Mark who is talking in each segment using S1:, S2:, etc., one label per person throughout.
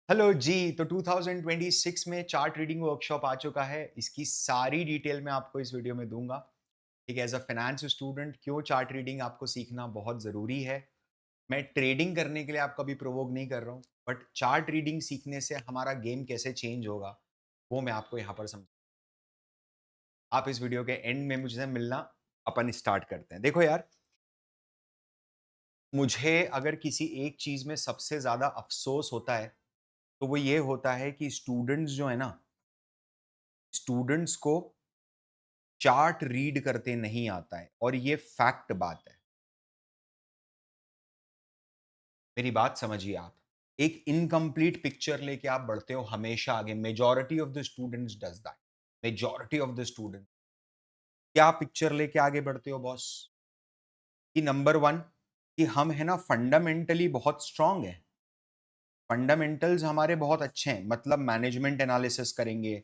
S1: Hello जी। तो 2026 में chart reading workshop आ चुका है। इसकी सारी डिटेल मैं आपको इस वीडियो में दूंगा। ठीक है, एज अ फाइनेंस स्टूडेंट क्यों चार्ट रीडिंग आपको सीखना बहुत ज़रूरी है। मैं ट्रेडिंग करने के लिए आपको अभी प्रोवोक नहीं कर रहा हूँ, बट चार्ट रीडिंग सीखने से हमारा गेम कैसे चेंज होगा वो मैं आपको यहाँ पर समझ। आप इस वीडियो के एंड में मुझसे मिलना। अपन स्टार्ट करते हैं। देखो यार, मुझे अगर किसी एक चीज़ में सबसे ज़्यादा अफसोस होता है तो वो ये होता है कि स्टूडेंट्स जो है ना, स्टूडेंट्स को चार्ट रीड करते नहीं आता है, और ये फैक्ट बात है। मेरी बात समझिए आप। एक इनकम्प्लीट पिक्चर लेके आप बढ़ते हो हमेशा आगे। Majority of the students does that. Majority of the student क्या पिक्चर लेके आगे बढ़ते हो बॉस? कि नंबर वन, कि हम है ना फंडामेंटली बहुत स्ट्रांग है। फंडामेंटल्स हमारे बहुत अच्छे हैं, मतलब मैनेजमेंट एनालिसिस करेंगे,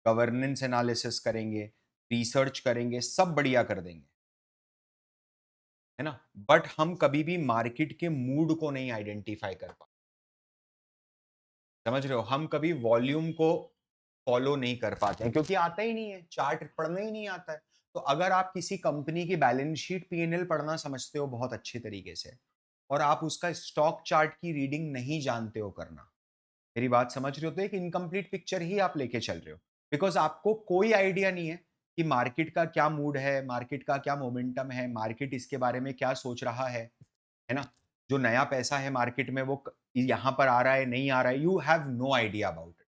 S1: गवर्नेंस एनालिसिस करेंगे, रिसर्च करेंगे, सब बढ़िया कर देंगे, है ना। बट हम कभी भी मार्केट के मूड को नहीं आइडेंटिफाई कर पाते। समझ रहे हो, हम कभी वॉल्यूम को फॉलो नहीं कर पाते हैं क्योंकि आता ही नहीं है, चार्ट पढ़ना ही नहीं आता है। तो अगर आप किसी कंपनी की बैलेंस शीट पीएनएल पढ़ना समझते हो बहुत अच्छे तरीके से, और आप उसका स्टॉक चार्ट की रीडिंग नहीं जानते हो करना, मेरी बात समझ रहे हो, तो एक इनकम्प्लीट पिक्चर ही आप लेके चल रहे हो। बिकॉज आपको कोई आइडिया नहीं है कि मार्केट का क्या मूड है, मार्केट का क्या मोमेंटम है, मार्केट इसके बारे में क्या सोच रहा है ना। जो नया पैसा है मार्केट में वो यहां पर आ रहा है नहीं आ रहा है, you have no idea about it.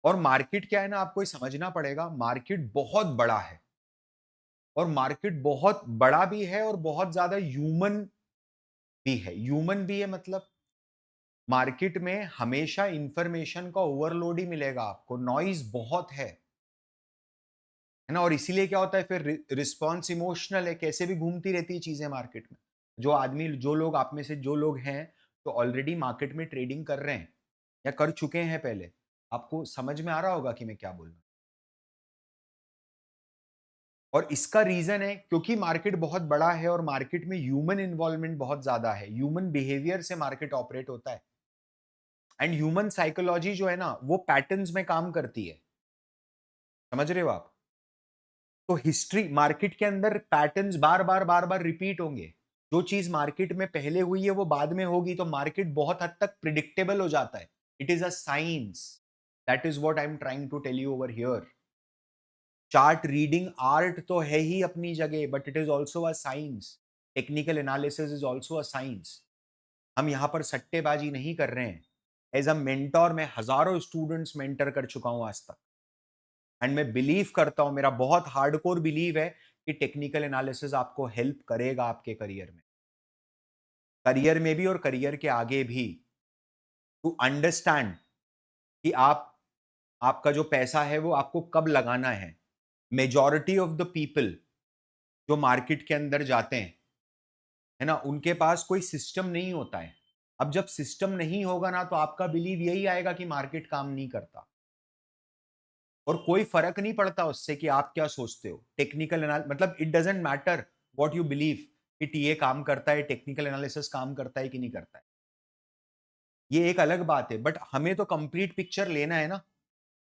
S1: और मार्केट क्या है ना, आपको ये समझना पड़ेगा, मार्केट बहुत बड़ा है, और मार्केट बहुत बड़ा भी है और बहुत ज्यादा ह्यूमन भी है। ह्यूमन भी है मतलब मार्केट में हमेशा इंफॉर्मेशन का ओवरलोड ही मिलेगा आपको, नॉइज बहुत है ना। और इसीलिए क्या होता है फिर, रिस्पॉन्स इमोशनल है, कैसे भी घूमती रहती है चीजें मार्केट में। जो आदमी, जो लोग आप में से जो लोग हैं तो ऑलरेडी मार्केट में ट्रेडिंग कर रहे हैं या कर चुके हैं पहले, आपको समझ में आ रहा होगा कि मैं क्या बोल रहा हूं। और इसका रीजन है क्योंकि मार्केट बहुत बड़ा है और मार्केट में ह्यूमन इन्वॉल्वमेंट बहुत ज्यादा है। ह्यूमन बिहेवियर से मार्केट ऑपरेट होता है, एंड ह्यूमन साइकोलॉजी जो है ना वो पैटर्न्स में काम करती है। समझ रहे हो आप? तो हिस्ट्री, मार्केट के अंदर पैटर्न्स बार बार रिपीट होंगे। जो चीज मार्केट में पहले हुई है वो बाद में होगी, तो मार्केट बहुत हद तक प्रिडिक्टेबल हो जाता है। It is a science. That is what I am trying to tell you over here. Chart reading art तो है ही अपनी जगह, but it is also a science. Technical analysis is also a science. हम यहाँ पर सट्टेबाजी नहीं कर रहे हैं। एज अ मेंटोर मैं हजारों स्टूडेंट्स मेंटर कर चुका हूं आज तक, एंड मैं बिलीव करता हूं, मेरा बहुत हार्डकोर बिलीव है कि टेक्निकल एनालिसिस आपको हेल्प करेगा आपके करियर में भी और करियर के आगे भी, टू अंडरस्टैंड कि आपका जो पैसा है वो आपको कब लगाना है। मेजॉरिटी ऑफ द पीपल जो मार्केट के अंदर जाते हैं, है ना, उनके पास कोई सिस्टम नहीं होता है। अब जब सिस्टम नहीं होगा ना तो आपका बिलीव यही आएगा कि मार्केट काम नहीं करता, और कोई फर्क नहीं पड़ता उससे कि आप क्या सोचते हो। टेक्निकल एनाल मतलब it doesn't matter what you believe, कि टीए काम करता है, टेक्निकल एनालिसिस काम करता है कि नहीं करता है, ये एक अलग बात है। बट हमें तो कंप्लीट पिक्चर लेना है ना,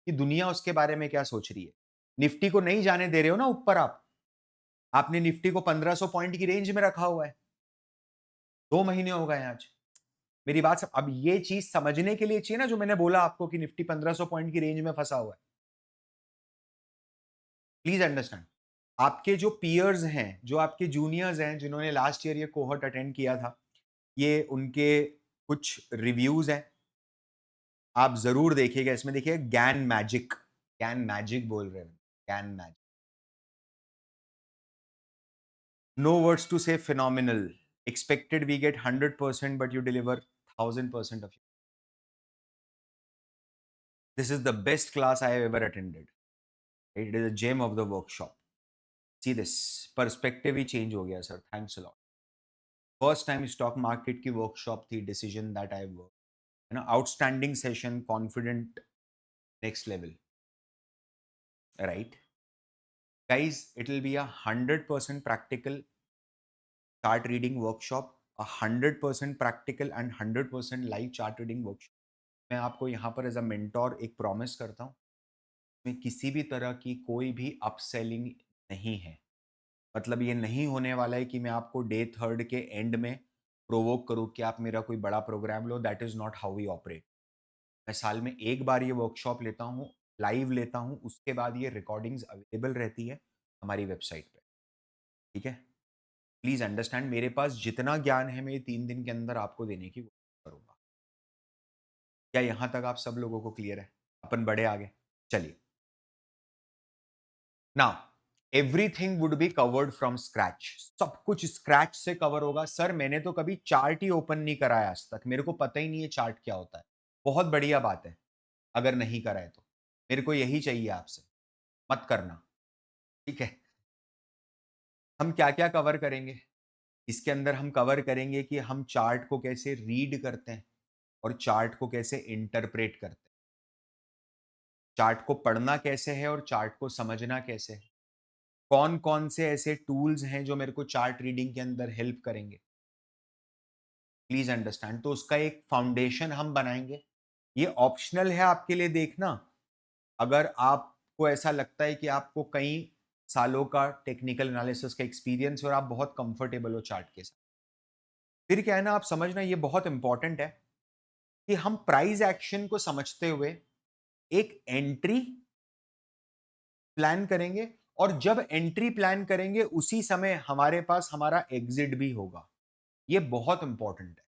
S1: कि दुनिया उसके बारे में क्या सोच रही है। निफ्टी को नहीं जाने दे रहे हो ना ऊपर आप। आपने निफ्टी को 1500 पॉइंट की रेंज में रखा हुआ है, 2 महीने हो गए आज। मेरी बात अब ये चीज समझने के लिए चाहिए ना, जो मैंने बोला आपको कि निफ्टी 1500 पॉइंट की रेंज में फंसा हुआ है। Please understand. आपके जो पियर्स हैं, जो आपके जूनियर्स हैं, जिन्होंने लास्ट ईयर ये कोहर्ट अटेंड किया था, ये उनके कुछ रिव्यूज हैं, आप जरूर देखिएगा। इसमें देखिए गैन मैजिक, गैन मैजिक बोल रहे हैं, गैन magic. No words to say phenomenal. Expected we get 100% but you deliver 1000% off. This is the best class I have ever attended. It is a gem of the workshop. See this, perspective ही change हो गया sir, thanks a lot. First time stock market की workshop थी, decision that I work, है ना। Outstanding session, confident, next level, right guys, it will be 100% practical chart reading workshop, 100% practical and 100% live chart reading workshop. मैं आपको यहाँ पर as a mentor एक promise करता हूँ, में किसी भी तरह की कोई भी अपसेलिंग नहीं है। मतलब ये नहीं होने वाला है कि मैं आपको डे 3 के एंड में प्रोवोक करूँ कि आप मेरा कोई बड़ा प्रोग्राम लो, that is not how we operate. मैं साल में 1 बार ये वर्कशॉप लेता हूँ, लाइव लेता हूँ, उसके बाद ये रिकॉर्डिंग्स अवेलेबल रहती है हमारी वेबसाइट पे, ठीक है? प्लीज़ अंडरस्टैंड, मेरे पास जितना ज्ञान है मैं ये 3 दिन के अंदर आपको देने की कोशिश करूँगा। क्या यहाँ तक आप सब लोगों को क्लियर है? अपन बढ़े आगे? चलिए। Now everything would be covered from scratch. सब कुछ स्क्रैच से कवर होगा। सर मैंने तो कभी चार्ट ही ओपन नहीं करा है आज तक, मेरे को पता ही नहीं है चार्ट क्या होता है। बहुत बढ़िया बात है, अगर नहीं करा है तो। मेरे को यही चाहिए आपसे, मत करना, ठीक है? हम क्या-क्या कवर करेंगे? इसके अंदर हम कवर करेंगे कि हम चार्ट को कैसे रीड करते हैं और चार्ट को कैसे इंटरप्रेट करते हैं। चार्ट को पढ़ना कैसे है और चार्ट को समझना कैसे है। कौन-कौन से ऐसे टूल्स हैं जो मेरे को चार्ट रीडिंग के अंदर हेल्प करेंगे। प्लीज़ अंडरस्टैंड, तो उसका एक फाउंडेशन हम बनाएँगे। ये ऑप्शनल है आपके लिए देखना, अगर आपको ऐसा लगता है कि आपको कई सालों का टेक्निकल एनालिसिस का एक्सपीरियंस है और आप बहुत कंफर्टेबल हो चार्ट के साथ। फिर क्या है ना, आप समझना ये बहुत इंपॉर्टेंट है कि हम प्राइस एक्शन को समझते हुए एक एंट्री प्लान करेंगे और जब एंट्री प्लान करेंगे उसी समय हमारे पास हमारा एग्जिट भी होगा। ये बहुत इंपॉर्टेंट है।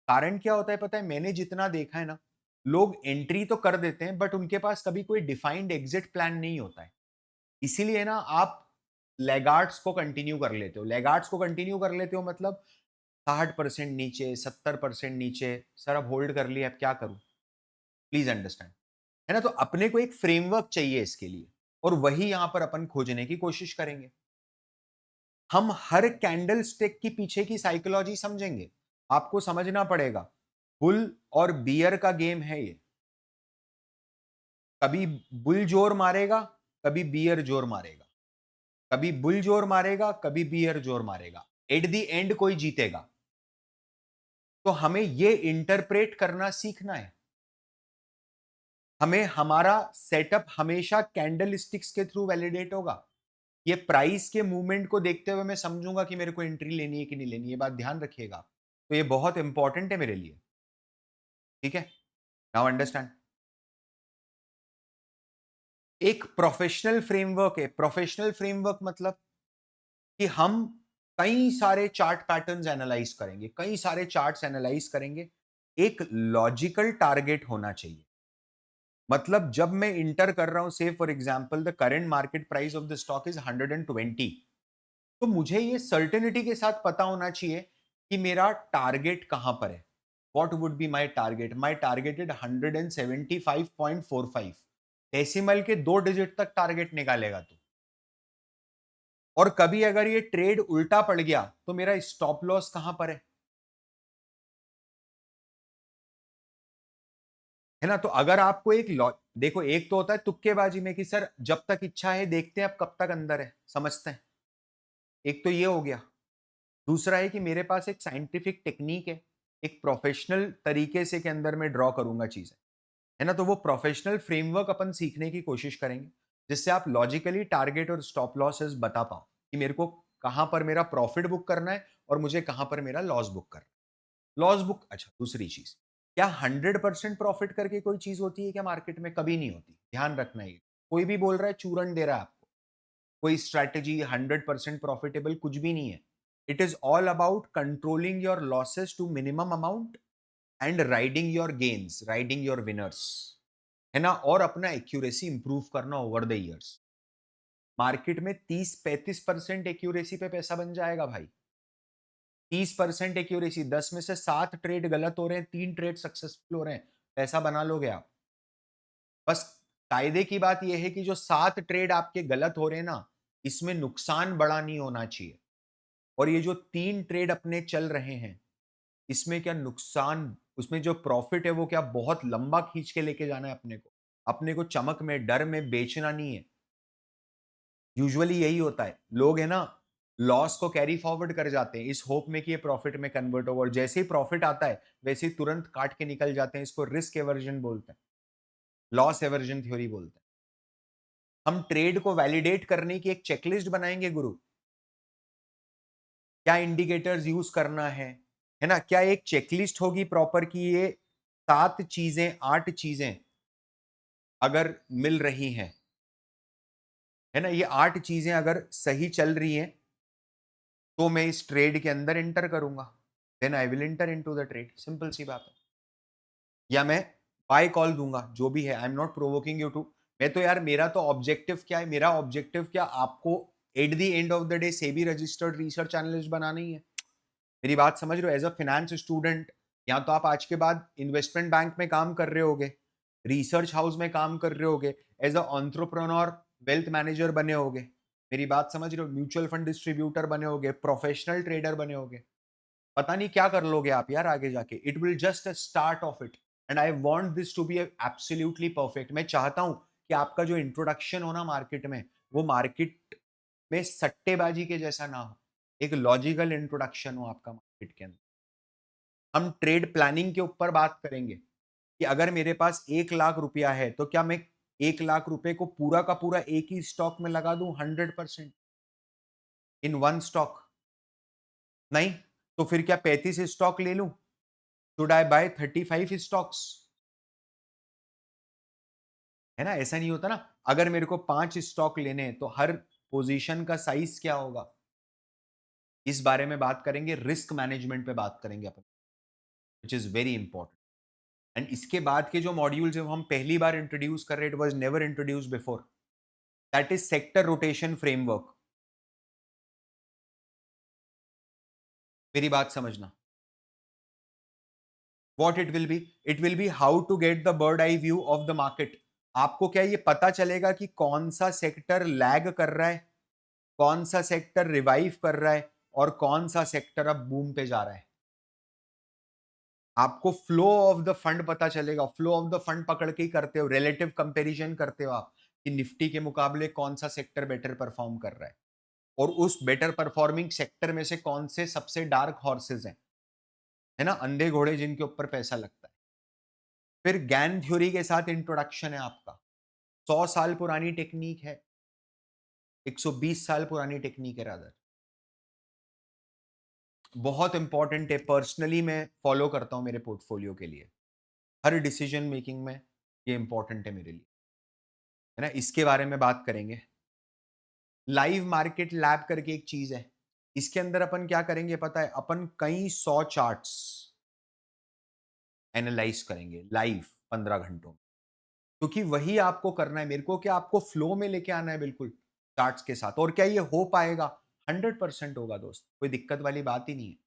S1: कारण क्या होता है पता है? मैंने जितना देखा है ना, लोग एंट्री तो कर देते हैं बट उनके पास कभी कोई डिफाइंड एग्जिट प्लान नहीं होता है। इसीलिए ना आप लैगार्ड्स को कंटिन्यू कर लेते हो। लैगार्ड्स को कंटिन्यू कर लेते हो मतलब 60% नीचे, 70% नीचे, सर अब होल्ड कर लिया, अब क्या करूँ? Please understand. है ना? तो अपने को एक फ्रेमवर्क चाहिए इसके लिए और वही यहाँ पर अपन खोजने की कोशिश करेंगे। हम हर कैंडल स्टिक के पीछे की साइकोलॉजी समझेंगे। आपको समझना पड़ेगा, बुल और बियर का गेम है ये। कभी बुल जोर मारेगा, कभी बियर जोर मारेगा। कभी बुल जोर मारेगा, कभी बियर जोर मारेगा। एट द एंड कोई जीतेगा। तो हमें ये इंटरप्रेट करना सीखना है। हमें हमारा सेटअप हमेशा कैंडल स्टिक्स के थ्रू वैलिडेट होगा। ये प्राइस के मूवमेंट को देखते हुए मैं समझूंगा कि मेरे को एंट्री लेनी है कि नहीं लेनी है। ये बात ध्यान रखिएगा। तो ये बहुत इंपॉर्टेंट है मेरे लिए, ठीक है? Now understand. एक प्रोफेशनल फ्रेमवर्क है। प्रोफेशनल फ्रेमवर्क मतलब कि हम कई सारे चार्ट पैटर्न्स एनालाइज करेंगे, कई सारे चार्ट्स एनालाइज करेंगे। एक लॉजिकल टारगेट होना चाहिए। मतलब जब मैं इंटर कर रहा हूं, से for example the current market price of the stock is 120, तो मुझे ये सर्टेनिटी के साथ पता होना चाहिए कि मेरा टारगेट कहां पर है। What would be my target? My targeted 175.45। Decimal के 2 डिजिट तक टारगेट निकालेगा तू। और कभी अगर ये ट्रेड उल्टा पड़ गया तो मेरा स्टॉप लॉस कहां पर है ना? तो अगर आपको एक देखो, एक तो होता है तुक्केबाजी में कि सर जब तक इच्छा है देखते हैं अब कब तक अंदर है, समझते हैं। एक तो ये हो गया। दूसरा है कि मेरे पास एक साइंटिफिक टेक्निक है, एक प्रोफेशनल तरीके से के अंदर मैं ड्रॉ करूंगा चीजें, है ना? तो वो प्रोफेशनल फ्रेमवर्क अपन सीखने की कोशिश करेंगे, जिससे आप लॉजिकली टारगेट और स्टॉप लॉसेस बता पाओ कि मेरे को कहां पर मेरा प्रॉफिट बुक करना है और मुझे कहां पर मेरा लॉस बुक करना है। लॉस बुक, अच्छा दूसरी चीज, क्या 100% प्रॉफिट करके कोई चीज होती है क्या मार्केट में? कभी नहीं होती, ध्यान रखना है। कोई भी बोल रहा है चूरन दे रहा है आपको। कोई स्ट्रैटेजी 100% प्रॉफिटेबल कुछ भी नहीं है। It is all about controlling your losses to minimum amount and riding your gains, riding your winners, है ना? और अपना एक्यूरेसी इंप्रूव करना ओवर द इयर्स। मार्केट में 30-35% एक्यूरेसी पे पैसा बन जाएगा भाई। 30% एक्यूरेसी, 10 में से 7 ट्रेड गलत हो रहे हैं, 3 ट्रेड सक्सेसफुल हो रहे हैं, पैसा बना लोगे आप। बस कायदे की बात यह है कि जो 7 ट्रेड आपके गलत हो रहे हैं ना, इसमें नुकसान बड़ा नहीं होना चाहिए। और ये जो 3 ट्रेड अपने चल रहे हैं, इसमें क्या नुकसान, उसमें जो प्रॉफिट है वो क्या बहुत लंबा खींच के लेके जाना है अपने को। अपने को चमक में, डर में बेचना नहीं है। यूजुअली यही होता है। लोग है ना, लॉस को कैरी फॉरवर्ड कर जाते हैं इस होप में कि ये प्रॉफिट में कन्वर्ट होगा, और जैसे ही प्रॉफिट आता है वैसे ही तुरंत काट के निकल जाते हैं। इसको रिस्क एवर्जन बोलते हैं, लॉस एवर्जन थ्योरी बोलते हैं। हम ट्रेड को वैलिडेट करने की एक चेकलिस्ट बनाएंगे गुरु, क्या इंडिकेटर्स यूज करना है ना, क्या एक चेकलिस्ट होगी प्रॉपर कि ये 7 चीजें 8 चीजें अगर मिल रही हैं, है ना, ये 8 चीजें अगर सही चल रही हैं तो मैं इस ट्रेड के अंदर एंटर करूंगा, then I will enter into the trade. Simple सी बात है। या मैं बाय कॉल दूंगा, जो भी है। I am not provoking you to, मैं तो यार, मेरा तो ऑब्जेक्टिव क्या है, मेरा ऑब्जेक्टिव क्या, आपको at the end of the day SEBI registered research analyst बनाना ही है। मेरी बात समझ रहे हो? एज अ फाइनेंस स्टूडेंट, या तो आप आज के बाद इन्वेस्टमेंट बैंक में काम कर रहे होगे, रिसर्च हाउस में काम कर रहे होगे, as a entrepreneur wealth manager बने होगे, मेरी बात समझ रहे हो, म्यूचुअल फंड डिस्ट्रीब्यूटर बने होगे, प्रोफेशनल ट्रेडर बने होगे, पता नहीं क्या कर लोगे आप यार आगे जाके। It will just a start of it, and I want this to be absolutely perfect. मैं चाहता हूं कि आपका जो इंट्रोडक्शन हो ना मार्केट में, वो मार्केट में सट्टेबाजी के जैसा ना हो, एक लॉजिकल इंट्रोडक्शन हो आपका मार्केट के अंदर। हम ट्रेड प्लानिंग के ऊपर बात करेंगे कि अगर मेरे पास 1 लाख रुपया है तो क्या मैं 1 लाख रुपए को पूरा का पूरा एक ही स्टॉक में लगा दूं 100% इन वन स्टॉक? नहीं। तो फिर क्या 35 स्टॉक ले लूं? Should I buy 35 stocks? है ना, ऐसा नहीं होता ना। अगर मेरे को 5 स्टॉक लेने हैं तो हर पोजीशन का साइज क्या होगा, इस बारे में बात करेंगे। रिस्क मैनेजमेंट पे बात करेंगे अपन, which is very important. And इसके बाद के जो मॉड्यूल जब हम पहली बार इंट्रोड्यूस कर रहे, it was never introduce before, that is sector rotation framework. मेरी बात समझना। What it will be how to get the bird eye view of the market. आपको क्या ये पता चलेगा कि कौन सा सेक्टर लैग कर रहा है, कौन सा सेक्टर रिवाइव कर रहा है, और कौन सा सेक्टर अब बूम पे जा रहा है। आपको फ्लो ऑफ द फंड पता चलेगा। फ्लो ऑफ द फंड पकड़ के ही करते हो, रिलेटिव कंपैरिजन करते हो आप कि निफ्टी के मुकाबले कौन सा सेक्टर बेटर परफॉर्म कर रहा है, और उस बेटर परफॉर्मिंग सेक्टर में से कौन से सबसे डार्क हॉर्सेस हैं, है ना, अंधे घोड़े जिनके ऊपर पैसा लगता है। फिर गैन थ्योरी के साथ इंट्रोडक्शन है आपका। 100 साल पुरानी टेक्निक है, 120 साल पुरानी टेक्निक है रादर। बहुत इंपॉर्टेंट है, पर्सनली मैं फॉलो करता हूं मेरे पोर्टफोलियो के लिए, हर डिसीजन मेकिंग में ये इंपॉर्टेंट है मेरे लिए, है ना। इसके बारे में बात करेंगे। लाइव मार्केट लैब करके एक चीज है, इसके अंदर अपन क्या करेंगे पता है, अपन कई 100 चार्ट्स एनालाइज करेंगे लाइव 15 घंटों में, क्योंकि वही आपको करना है। मेरे को क्या, आपको फ्लो में लेके आना है बिल्कुल चार्ट्स के साथ। और क्या ये हो पाएगा? 100% होगा दोस्त, कोई दिक्कत वाली बात ही नहीं है।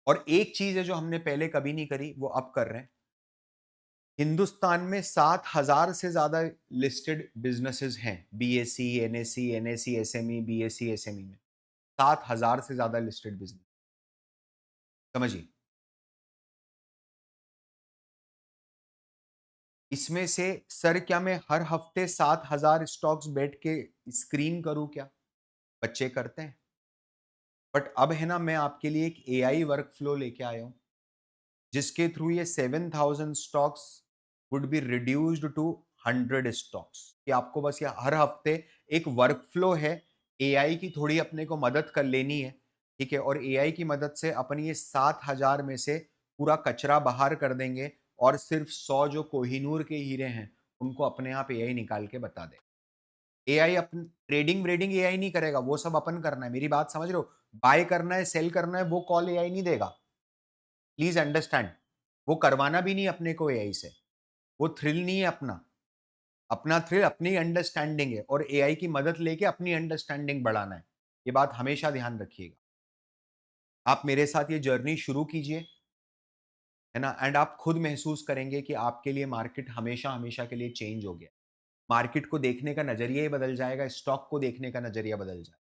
S1: और एक चीज है जो हमने पहले कभी नहीं करी, वो अब कर रहे हैं। हिंदुस्तान में 7,000 से ज्यादा लिस्टेड बिजनेसेस हैं, BSc, NSC, NSC SME, BSc SME में 7,000 से ज्यादा लिस्टेड बिजनेस, समझिए। इसमें से सर क्या मैं हर हफ्ते 7,000 स्टॉक्स बैठ के स्क्रीन करूं क्या? बच्चे करते हैं। बट अब है ना, मैं आपके लिए एक एआई वर्क फ्लो लेके आया हूं, जिसके थ्रू ये 7,000 stocks would be reduced to 100 stocks, कि आपको बस ये हर हफ्ते एक वर्क फ्लो है। एआई की थोड़ी अपने को मदद कर लेनी है, ठीक है, और एआई की मदद से अपन ये 7,000 में से पूरा कचरा बाहर कर देंगे, और सिर्फ 100 जो कोहिनूर के हीरे हैं उनको अपने आप एआई निकाल के बता दे। एआई अपन ट्रेडिंग व्रेडिंग एआई नहीं करेगा, वो सब अपन करना है। मेरी बात समझ रहे हो? बाय करना है, सेल करना है, वो कॉल एआई नहीं देगा। Please understand. वो करवाना भी नहीं अपने को एआई से, वो थ्रिल नहीं है अपना। अपना थ्रिल अपनी अंडरस्टैंडिंग है, और एआई की मदद लेके अपनी अंडरस्टैंडिंग बढ़ाना है। ये बात हमेशा ध्यान रखिएगा। आप मेरे साथ ये जर्नी शुरू कीजिए, है ना, एंड आप खुद महसूस करेंगे कि आपके लिए मार्केट हमेशा हमेशा के लिए चेंज हो गया। मार्केट को देखने का नजरिया ही बदल जाएगा, स्टॉक को देखने का नजरिया बदल जाएगा।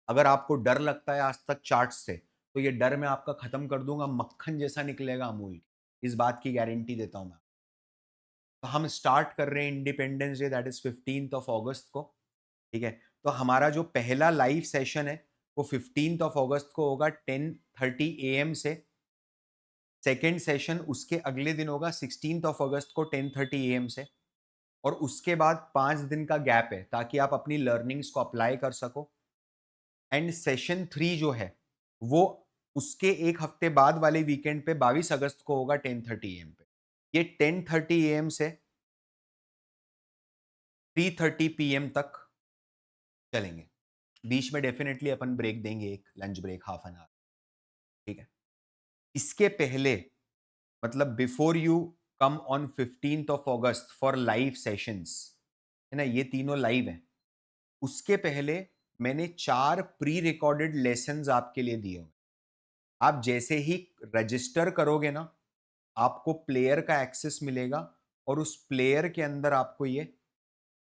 S1: अगर आपको डर लगता है आज तक चार्ट से, तो ये डर मैं आपका खत्म कर दूंगा, मक्खन जैसा निकलेगा अमूल की। इस बात की गारंटी देता हूं मैं। तो हम स्टार्ट कर रहे हैं independence day, that is 15 of अगस्त को, ठीक है। तो हमारा जो पहला लाइव सेशन है वो 15th ऑफ अगस्त को होगा 10:30 AM से। सेकेंड सेशन उसके अगले दिन होगा 16th ऑफ अगस्त को 10:30 AM से। और उसके बाद 5 दिन का गैप है ताकि आप अपनी लर्निंग्स को अप्लाई कर सको। एंड सेशन 3 जो है वो उसके एक हफ्ते बाद वाले वीकेंड पे 22 अगस्त को होगा 10:30 AM पे। ये 10:30 AM से 3:30 PM तक चलेंगे। बीच में डेफिनेटली अपन ब्रेक देंगे, एक lunch break, half an hour, ठीक है। इसके पहले मतलब before you come on 15th of August for live sessions, है ना, ये तीनों लाइव हैं। उसके पहले मैंने 4 प्री रिकॉर्डेड लेसन्स आपके लिए दिए हुए। आप जैसे ही रजिस्टर करोगे ना, आपको प्लेयर का एक्सेस मिलेगा और उस प्लेयर के अंदर आपको ये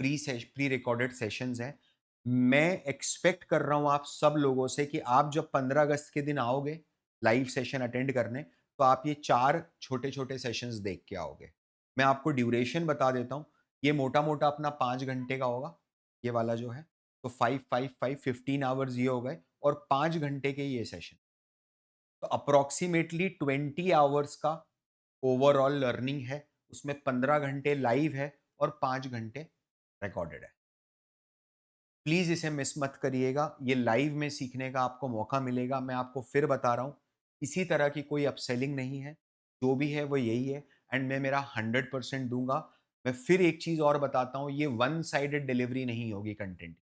S1: प्री रिकॉर्डेड सेशंस हैं। मैं एक्सपेक्ट कर रहा हूं आप सब लोगों से कि आप जब 15 अगस्त के दिन आओगे लाइव सेशन अटेंड करने, तो आप ये 4 छोटे-छोटे सेशंस देख के आओगे। मैं आपको ड्यूरेशन बता देता हूँ, ये मोटा-मोटा अपना 5 घंटे का होगा, ये वाला जो है। तो 5, 5, 5 15 आवर्स ये हो गए और 5 घंटे के ये सेशन। तो अप्रॉक्सिमेटली 20 आवर्स का ओवरऑल लर्निंग है। उसमें 15 घंटे लाइव है और 5 घंटे रिकॉर्डेड है। प्लीज़ इसे मिस मत करिएगा, ये लाइव में सीखने का आपको मौका मिलेगा। मैं आपको फिर बता रहा हूँ, किसी तरह की कोई अपसेलिंग नहीं है, जो भी है वो यही है एंड मैं मेरा 100% दूँगा। मैं फिर एक चीज़ और बताता हूँ, ये वन साइडेड डिलीवरी नहीं होगी कंटेंट,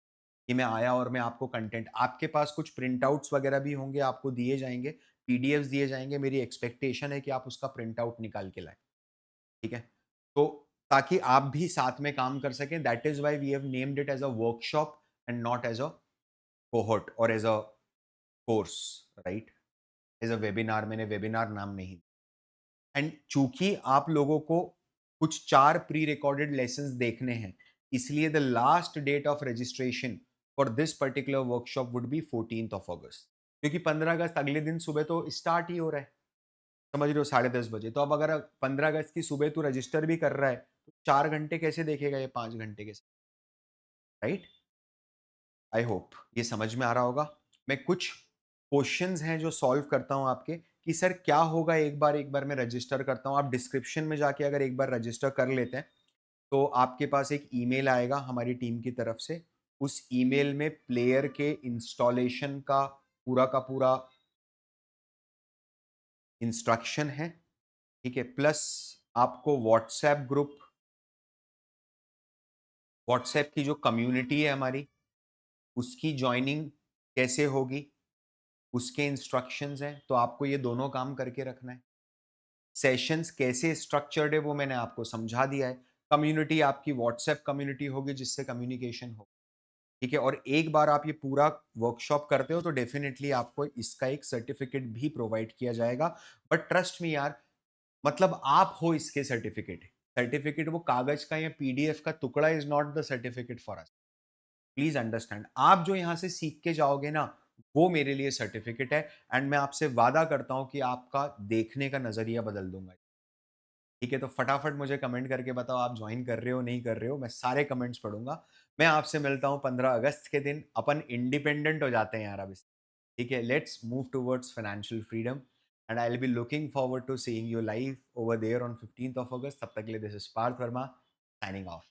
S1: कि मैं आया और मैं आपको कंटेंट, आपके पास कुछ प्रिंट आउट्स वगैरह भी होंगे, आपको दिए जाएँगे, पीडीएफ्स दिए जाएँगे, मेरी एक्सपेक्टेशन है कि आप उसका प्रिंट आउट निकाल के लाएँ, ठीक है? तो ताकि आप भी साथ में काम कर सकें, that is why we have named it as a workshop and not as a cohort और as a course, right? As a webinar, मैंने वेबिनार नाम नहीं। एंड चूंकि आप लोगों को कुछ 4 प्री रिकॉर्डेड लेसन्स देखने हैं, इसलिए the last date of registration for this particular workshop would be 14th of August, क्योंकि 15 अगस्त अगले दिन सुबह तो स्टार्ट ही हो रहा है, समझ रहे हो, 10:30 बजे। तो अब अगर 15 अगस्त की सुबह तू रजिस्टर भी कर रहा है, तो 4 घंटे कैसे देखेगा ये 5 घंटे के, राइट? आई होप ये समझ में आ रहा होगा। मैं कुछ क्वेश्चंस हैं जो सॉल्व करता हूं आपके, कि सर क्या होगा एक बार मैं रजिस्टर करता हूं। आप डिस्क्रिप्शन में जाके अगर एक बार रजिस्टर कर लेते हैं, तो आपके पास एक ईमेल आएगा हमारी टीम की तरफ से। उस ईमेल में प्लेयर के इंस्टॉलेशन का पूरा इंस्ट्रक्शन है, ठीक है, प्लस आपको व्हाट्सएप की जो कम्युनिटी है हमारी, उसकी ज्वाइनिंग कैसे होगी, उसके इंस्ट्रक्शंस हैं। तो आपको ये दोनों काम करके रखना है। सेशंस कैसे स्ट्रक्चर्ड है वो मैंने आपको समझा दिया है। कम्युनिटी आपकी व्हाट्सएप कम्युनिटी होगी जिससे कम्युनिकेशन हो, ठीक है। और एक बार आप ये पूरा वर्कशॉप करते हो तो डेफिनेटली आपको इसका एक सर्टिफिकेट भी प्रोवाइड किया जाएगा। बट ट्रस्ट मी यार, मतलब आप हो इसके सर्टिफिकेट। सर्टिफिकेट वो कागज का या पीडीएफ का टुकड़ा is not the certificate for us. Please understand, आप जो यहाँ से सीख के जाओगे ना, वो मेरे लिए सर्टिफिकेट है। एंड मैं आपसे वादा करता हूँ कि आपका देखने का नजरिया बदल दूंगा, ठीक है। तो फटाफट मुझे कमेंट करके बताओ आप ज्वाइन कर रहे हो नहीं कर रहे हो, मैं सारे कमेंट्स पढ़ूंगा। मैं आपसे मिलता हूँ 15 अगस्त के दिन, अपन इंडिपेंडेंट हो जाते हैं यार अब इस, ठीक है। Let's move towards financial freedom and I will be looking forward to seeing you live over there on 15th of August. तब तक के लिए this is Parth Varma signing of.